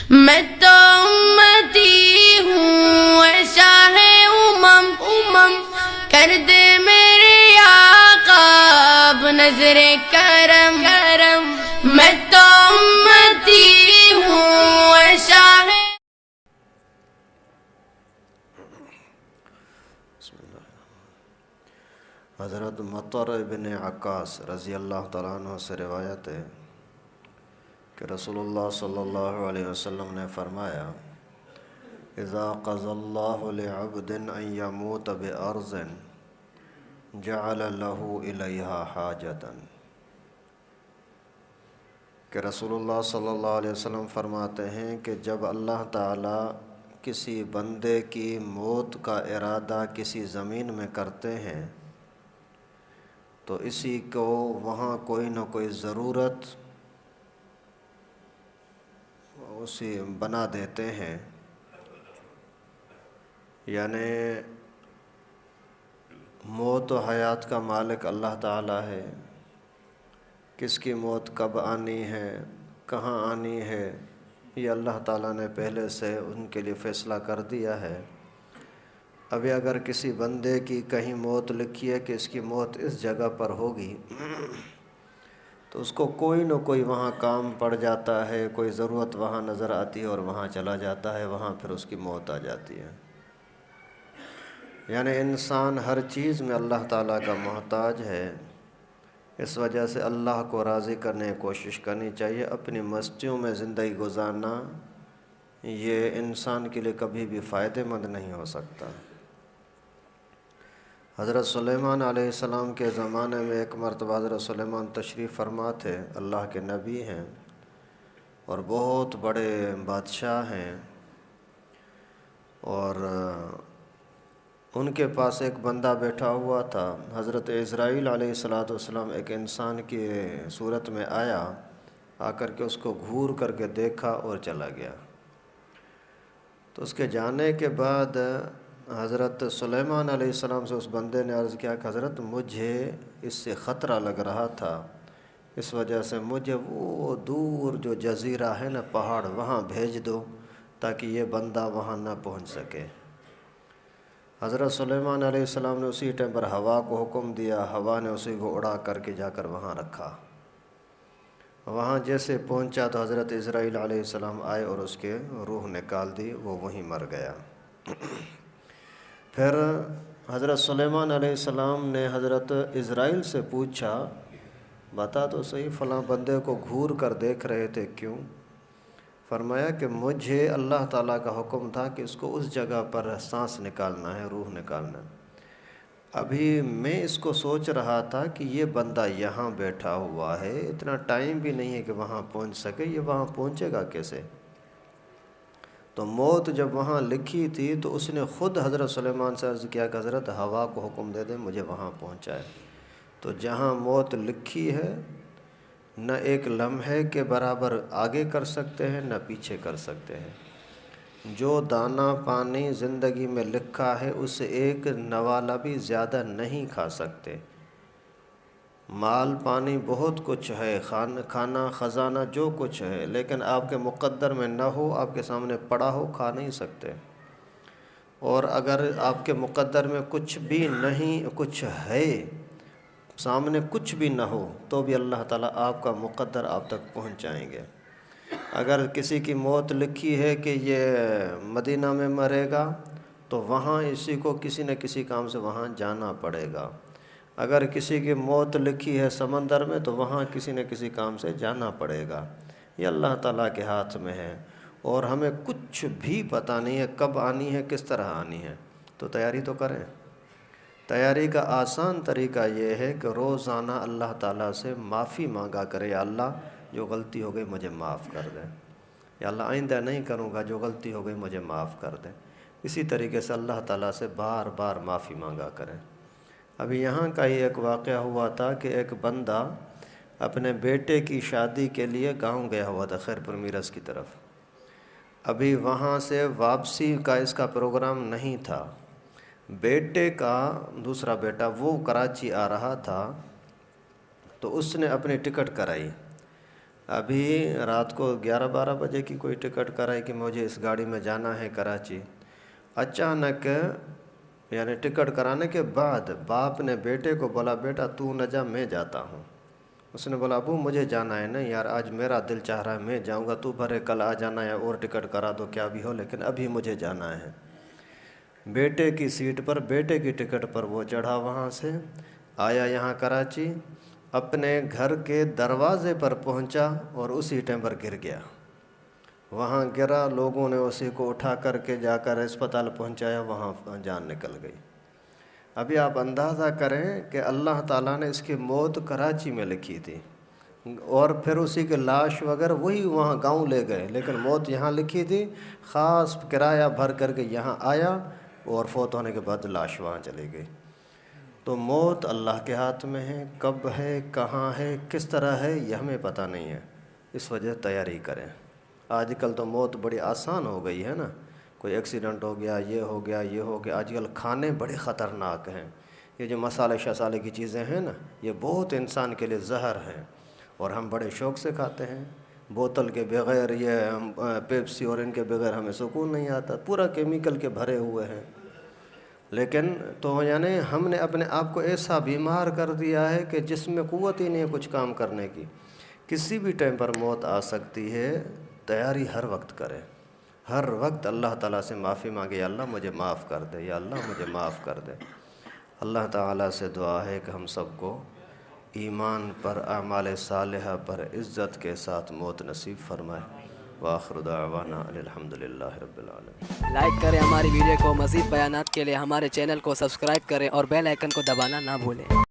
میں تو امتی ہوں اے شاہ امم، کر دے میرے آقا اب نظر کرم، میں تو امتی ہوں اے شاہ۔ بسم اللہ۔ حضرت مطر بن عکاس رضی اللہ تعالیٰ عنہ سے روایت ہے کہ رسول اللہ صلی اللہ علیہ وسلم نے فرمایا، اذا قضى الله لعبد ان يموت بارض جعل له الیہا حاجتا، کہ رسول اللہ صلی اللہ علیہ وسلم فرماتے ہیں کہ جب اللہ تعالیٰ کسی بندے کی موت کا ارادہ کسی زمین میں کرتے ہیں تو اسی کو وہاں کوئی نہ کوئی ضرورت اسی بنا دیتے ہیں، یعنی موت و حیات کا مالک اللہ تعالیٰ ہے۔ کس کی موت کب آنی ہے، کہاں آنی ہے، یہ اللہ تعالیٰ نے پہلے سے ان کے لیے فیصلہ کر دیا ہے۔ ابھی اگر کسی بندے کی کہیں موت لکھی ہے کہ اس کی موت اس جگہ پر ہوگی تو اس کو کوئی نہ کوئی وہاں کام پڑ جاتا ہے، کوئی ضرورت وہاں نظر آتی ہے اور وہاں چلا جاتا ہے، وہاں پھر اس کی موت آ جاتی ہے۔ یعنی انسان ہر چیز میں اللہ تعالیٰ کا محتاج ہے، اس وجہ سے اللہ کو راضی کرنے کی کوشش کرنی چاہیے۔ اپنی مستیوں میں زندگی گزارنا یہ انسان کے لیے کبھی بھی فائدہ مند نہیں ہو سکتا۔ حضرت سلیمان علیہ السلام کے زمانے میں ایک مرتبہ حضرت سلیمان تشریف فرما تھے، اللہ کے نبی ہیں اور بہت بڑے بادشاہ ہیں، اور ان کے پاس ایک بندہ بیٹھا ہوا تھا۔ حضرت اسرائیل علیہ السلام ایک انسان کی صورت میں آیا، آ کر کے اس کو گھور کر کے دیکھا اور چلا گیا۔ تو اس کے جانے کے بعد حضرت سلیمان علیہ السلام سے اس بندے نے عرض کیا کہ حضرت مجھے اس سے خطرہ لگ رہا تھا، اس وجہ سے مجھے وہ دور جو جزیرہ ہے نا، پہاڑ، وہاں بھیج دو تاکہ یہ بندہ وہاں نہ پہنچ سکے۔ حضرت سلیمان علیہ السلام نے اسی ٹائم پر ہوا کو حکم دیا، ہوا نے اسی کو اڑا کر کے جا کر وہاں رکھا۔ وہاں جیسے پہنچا تو حضرت اسرائیل علیہ السلام آئے اور اس کے روح نکال دی، وہ وہیں مر گیا۔ پھر حضرت سلیمان علیہ السلام نے حضرت اسرائیل سے پوچھا، بتا تو صحیح فلاں بندے کو گھور کر دیکھ رہے تھے کیوں؟ فرمایا کہ مجھے اللہ تعالیٰ کا حکم تھا کہ اس کو اس جگہ پر سانس نکالنا ہے، روح نکالنا ہے۔ ابھی میں اس کو سوچ رہا تھا کہ یہ بندہ یہاں بیٹھا ہوا ہے، اتنا ٹائم بھی نہیں ہے کہ وہاں پہنچ سکے، یہ وہاں پہنچے گا کیسے؟ تو موت جب وہاں لکھی تھی تو اس نے خود حضرت سلیمان سے عرض کیا کہ حضرت ہوا کو حکم دے دیں مجھے وہاں پہنچائے۔ تو جہاں موت لکھی ہے نہ ایک لمحے کے برابر آگے کر سکتے ہیں نہ پیچھے کر سکتے ہیں۔ جو دانہ پانی زندگی میں لکھا ہے اس ایک نوالہ بھی زیادہ نہیں کھا سکتے۔ مال پانی بہت کچھ ہے، کھانا خزانہ جو کچھ ہے، لیکن آپ کے مقدر میں نہ ہو، آپ کے سامنے پڑا ہو، کھا نہیں سکتے۔ اور اگر آپ کے مقدر میں کچھ بھی نہیں، کچھ ہے، سامنے کچھ بھی نہ ہو تو بھی اللہ تعالیٰ آپ کا مقدر آپ تک پہنچائیں گے۔ اگر کسی کی موت لکھی ہے کہ یہ مدینہ میں مرے گا تو وہاں اسی کو کسی نہ کسی کام سے وہاں جانا پڑے گا۔ اگر کسی کی موت لکھی ہے سمندر میں تو وہاں کسی نہ کسی کام سے جانا پڑے گا۔ یہ اللہ تعالیٰ کے ہاتھ میں ہے اور ہمیں کچھ بھی پتہ نہیں ہے کب آنی ہے، کس طرح آنی ہے، تو تیاری تو کریں۔ تیاری کا آسان طریقہ یہ ہے کہ روزانہ اللہ تعالیٰ سے معافی مانگا کرے، یا اللہ جو غلطی ہو گئی مجھے معاف کر دیں، یا اللہ آئندہ نہیں کروں گا، جو غلطی ہو گئی مجھے معاف کر دیں۔ اسی طریقے سے اللہ تعالیٰ سے بار بار معافی مانگا کریں۔ ابھی یہاں کا ہی ایک واقعہ ہوا تھا کہ ایک بندہ اپنے بیٹے کی شادی کے لیے گاؤں گیا ہوا تھا، خیرپور میرس کی طرف۔ ابھی وہاں سے واپسی کا اس کا پروگرام نہیں تھا۔ بیٹے کا دوسرا بیٹا وہ کراچی آ رہا تھا تو اس نے اپنی ٹکٹ کرائی۔ ابھی رات کو 11-12 بجے کی کوئی ٹکٹ کرائی کہ مجھے اس گاڑی میں جانا ہے کراچی. اچانک یعنی ٹکٹ کرانے کے بعد باپ نے بیٹے کو بولا بیٹا تو نہ جا میں جاتا ہوں. اس نے بولا ابو مجھے جانا ہے. نہیں یار آج میرا دل چاہ رہا ہے میں جاؤں گا, تو بھرے کل آ جانا ہے اور ٹکٹ کرا دو کیا بھی ہو, لیکن ابھی مجھے جانا ہے. بیٹے کی سیٹ پر بیٹے کی ٹکٹ پر وہ چڑھا, وہاں سے آیا یہاں کراچی, اپنے گھر کے دروازے پر پہنچا اور اسی ٹائم پر گر گیا. وہاں گرا, لوگوں نے اسی کو اٹھا کر کے جا کر اسپتال پہنچایا, وہاں جان نکل گئی. ابھی آپ اندازہ کریں کہ اللہ تعالیٰ نے اس کی موت کراچی میں لکھی تھی اور پھر اسی کے لاش وغیرہ وہی وہاں گاؤں لے گئے, لیکن موت یہاں لکھی تھی. خاص کرایہ بھر کر کے یہاں آیا اور فوت ہونے کے بعد لاش وہاں چلی گئی. تو موت اللہ کے ہاتھ میں ہے, کب ہے, کہاں ہے, کس طرح ہے یہ ہمیں پتہ نہیں ہے. اس وجہ تیاری کریں. آج کل تو موت بڑی آسان ہو گئی ہے نا, کوئی ایکسیڈنٹ ہو گیا, یہ ہو گیا, یہ ہو گیا. آج کل کھانے بڑے خطرناک ہیں. یہ جو مسالے شسالے کی چیزیں ہیں نا, یہ بہت انسان کے لیے زہر ہیں اور ہم بڑے شوق سے کھاتے ہیں. بوتل کے بغیر, یہ پیپسی اور ان کے بغیر ہمیں سکون نہیں آتا. پورا کیمیکل کے بھرے ہوئے ہیں. لیکن تو یعنی ہم نے اپنے آپ کو ایسا بیمار کر دیا ہے کہ جس میں قوت ہی نہیں ہے کچھ کام کرنے کی. کسی بھی ٹائم پر موت آ سکتی ہے, تیاری ہر وقت کریں. ہر وقت اللہ تعالیٰ سے معافی مانگے, یا اللہ مجھے معاف کر دے, یا اللہ مجھے معاف کر دے. اللہ تعالیٰ سے دعا ہے کہ ہم سب کو ایمان پر, اعمال صالحہ پر عزت کے ساتھ موت نصیب فرمائے. وآخر دعوانا الحمدللہ رب العالمین. لائک کریں ہماری ویڈیو کو, مزید بیانات کے لیے ہمارے چینل کو سبسکرائب کریں اور بیل آئیکن کو دبانا نہ بھولیں.